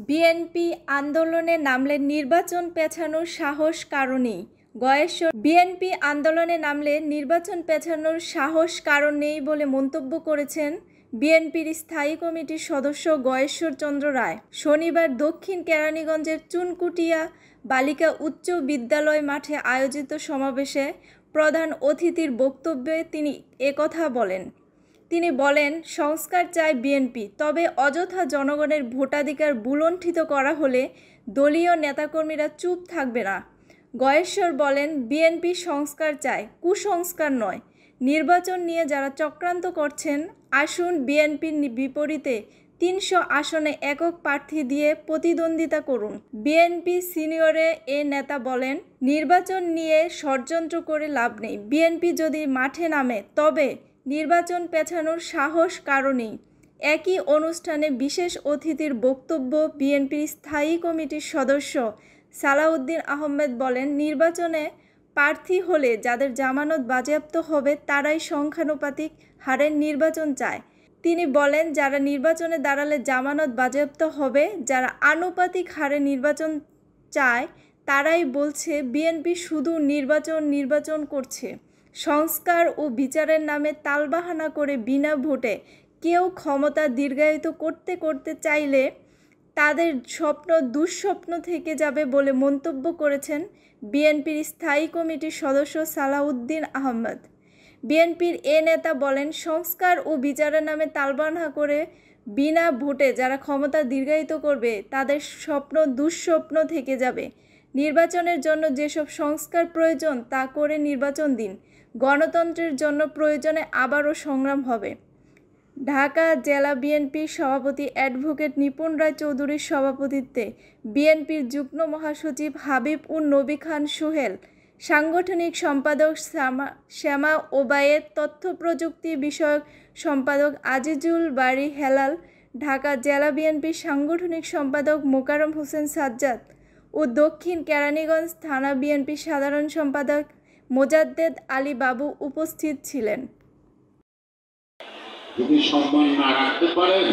BNP আন্দোলনে নামলে নির্বাচন পেছানোর সাহস কারণেই। বিএনপি আন্দোলনে নামলে নির্বাচন পেছানোর সাহস কারণ নেই বলে মন্তব্য করেছেন বিএনপির স্থায়ী কমিটির সদস্য গয়েশ্বর চন্দ্র রায়। শনিবার দক্ষিণ কেরানীগঞ্জের চুনকুটিয়া বালিকা উচ্চ বিদ্যালয় মাঠে আয়োজিত সমাবেশে প্রধান অতিথির বক্তব্যে তিনি একথা বলেন। তিনি বলেন, সংস্কার চায় বিএনপি, তবে অযথা জনগণের ভোটাধিকার ভূলুণ্ঠিত করা হলে দলীয় নেতাকর্মীরা চুপ থাকবে না। গয়েশ্বর বলেন, বিএনপি সংস্কার চায়, কুসংস্কার নয়। নির্বাচন নিয়ে যারা চক্রান্ত করছেন, আসুন বিএনপির বিপরীতে ৩০০ আসনে একক প্রার্থী দিয়ে প্রতিদ্বন্দ্বিতা করুন। বিএনপি সিনিয়রে এ নেতা বলেন, নির্বাচন নিয়ে ষড়যন্ত্র করে লাভ নেই। বিএনপি যদি মাঠে নামে তবে নির্বাচন পেছানোর সাহস কারণেই। একই অনুষ্ঠানে বিশেষ অতিথির বক্তব্য বিএনপির স্থায়ী কমিটির সদস্য সালাউদ্দিন আহমেদ বলেন, নির্বাচনে প্রার্থী হলে যাদের জামানত বাজেয়াপ্ত হবে তারাই সংখ্যানুপাতিক হারে নির্বাচন চায়। তিনি বলেন, যারা নির্বাচনে দাঁড়ালে জামানত বাজেয়াপ্ত হবে, যারা আনুপাতিক হারে নির্বাচন চায় তারাই বলছে বিএনপি শুধু নির্বাচন করছে। সংস্কার ও বিচারের নামে তালবাহানা করে বিনা ভোটে কেউ ক্ষমতা দীর্ঘায়িত করতে চাইলে তাদের স্বপ্ন দুঃস্বপ্ন থেকে যাবে বলে মন্তব্য করেছেন বিএনপির স্থায়ী কমিটির সদস্য সালাউদ্দিন আহমেদ। বিএনপির এ নেতা বলেন, সংস্কার ও বিচারের নামে তালবাহানা করে বিনা ভোটে যারা ক্ষমতা দীর্ঘায়িত করবে তাদের স্বপ্ন দুঃস্বপ্ন থেকে যাবে। নির্বাচনের জন্য যেসব সংস্কার প্রয়োজন তা করে নির্বাচন দিন। গণতন্ত্রের জন্য প্রয়োজনে আবারও সংগ্রাম হবে। ঢাকা জেলা বিএনপির সভাপতি অ্যাডভোকেট নিপুণ রায় চৌধুরীর সভাপতিত্বে বিএনপির যুগ্ম মহাসচিব হাবিব উন নবী খান সোহেল, সাংগঠনিক সম্পাদক শ্যামা ওবায়েদ, তথ্য প্রযুক্তি বিষয়ক সম্পাদক আজিজুল বারী হেলাল, ঢাকা জেলা বিএনপির সাংগঠনিক সম্পাদক মোকাররম হোসেন সাজ্জাদ ও দক্ষিণ কেরানীগঞ্জ থানা বিএনপির সাধারণ সম্পাদক মোজাদ্দেদ আলী বাবু উপস্থিত ছিলেন। যদি সম্মান না রাখতে পারেন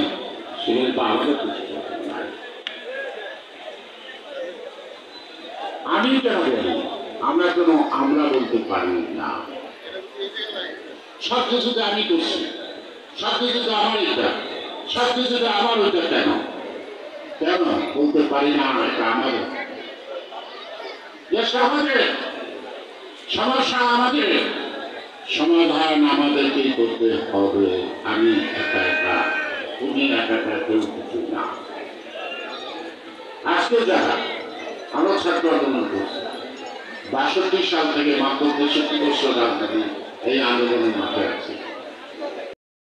সেটা আমাদের আমি কেন বলি, আমরা বলতে পারি না সব কিছুতে আমি করছি, সব কিছুতে আমার এটা, সব কিছুতে আমার ওইটা কেন বলতে পারি না? এটা আমাদের দেশটা, আমাদের সমস্যা, আমাদের সমাধান আমাদেরকেই করতে হবে। আমি একা তুমি একা কেউ কিছু না। আজকে যারা আমরা ছাত্র আন্দোলন করছি ৬২ সাল থেকে মাত্র ৬৩ বছর রাজনীতি এই আন্দোলনের মাঠে আছে।